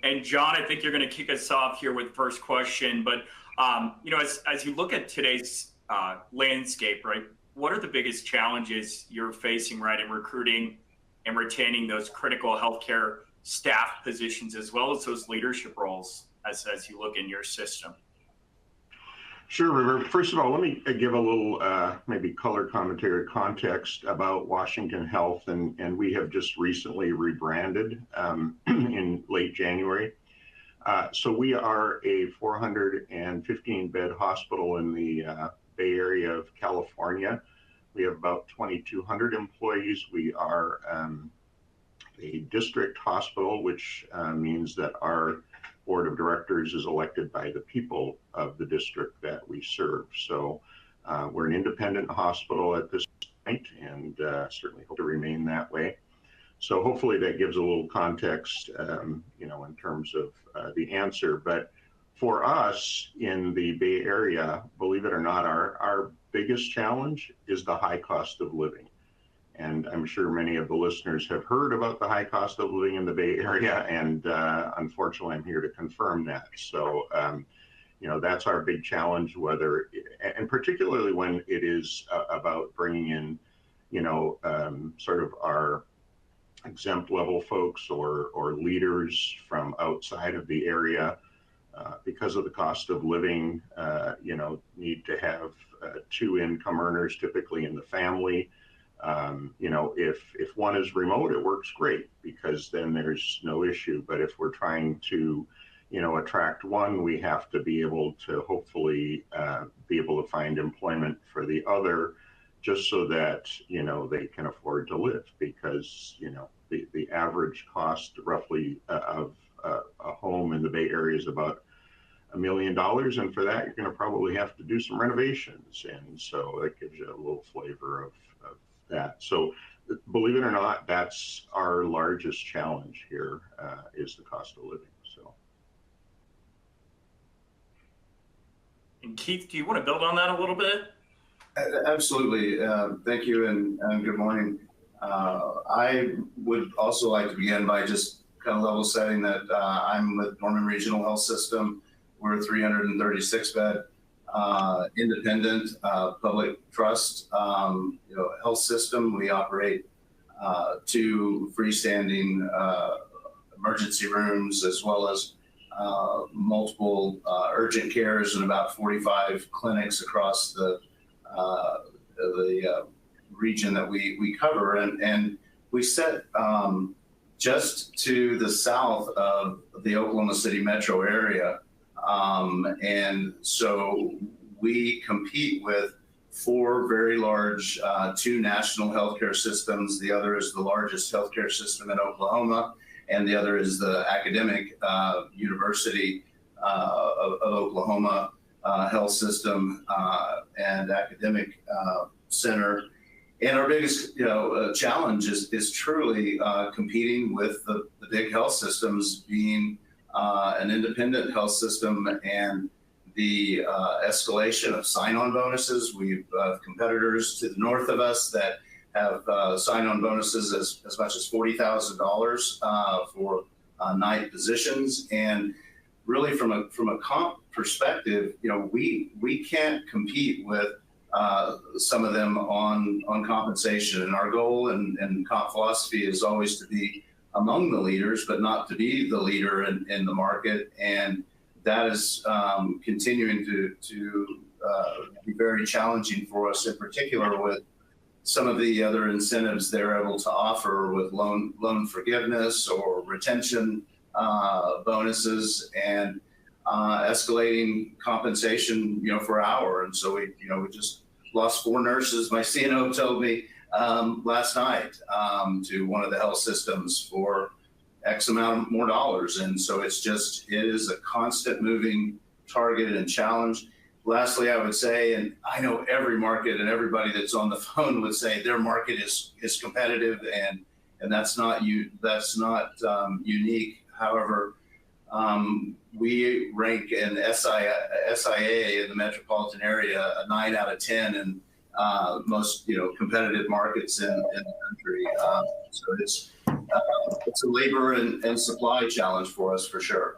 And John, I think you're going to kick us off here with the first question. But as you look at today's landscape, right, what are the biggest challenges you're facing, right, in recruiting and retaining those critical healthcare staff positions, as well as those leadership roles as you look in your system? Sure, River. First of all, let me give a little maybe color commentary context about Washington Health, and we have just recently rebranded in late January. So we are a 415-bed hospital in the Bay Area of California. We have about 2,200 employees. We are a district hospital, which means that our board of directors is elected by the people of the district that we serve. So we're an independent hospital at this point, and certainly hope to remain that way. So hopefully that gives a little context, in terms of the answer. But for us in the Bay Area, believe it or not, our biggest challenge is the high cost of living. And I'm sure many of the listeners have heard about the high cost of living in the Bay Area, and unfortunately, I'm here to confirm that. So, that's our big challenge, and particularly when it is about bringing in, sort of our exempt level folks or leaders from outside of the area, because of the cost of living, need to have two income earners typically in the family. If one is remote, it works great because then there's no issue. But if we're trying to, attract one, we have to be able to hopefully be able to find employment for the other, just so that, they can afford to live, because, the average cost roughly of a home in the Bay Area is about $1 million. And for that, you're going to probably have to do some renovations. And so that gives you a little flavor of that. So believe it or not, that's our largest challenge here, is the cost of living. So. And Keith, do you want to build on that a little bit? Absolutely. Thank you, and good morning. I would also like to begin by just kind of level setting that I'm with Norman Regional Health System. We're a 336-bed independent public trust health system. We operate two freestanding emergency rooms, as well as multiple urgent cares and about 45 clinics across the region that we cover. And we sit just to the south of the Oklahoma City metro area. And so we compete with four very large, two national healthcare systems. The other is the largest healthcare system in Oklahoma, and the other is the academic University of Oklahoma health system and academic center. And our biggest challenge is truly competing with the big health systems, being an independent health system, and the escalation of sign-on bonuses. We've competitors to the north of us that have sign-on bonuses as much as $40,000 for night positions. And really, from a comp perspective, we can't compete with some of them on compensation. And our goal and comp philosophy is always to be among the leaders, but not to be the leader in the market. And that is continuing to be very challenging for us, in particular with some of the other incentives they're able to offer with loan forgiveness or retention bonuses, and escalating compensation, for hour. And so we just lost 4 nurses. My CNO told me last night to one of the health systems for X amount more dollars. And so it is a constant moving target and challenge. Lastly, I would say, and I know every market and everybody that's on the phone would say their market is competitive, and that's not unique. However, we rank in SIA in the metropolitan area a 9 out of 10 in most competitive markets in the country. So it's a labor and supply challenge for us for sure.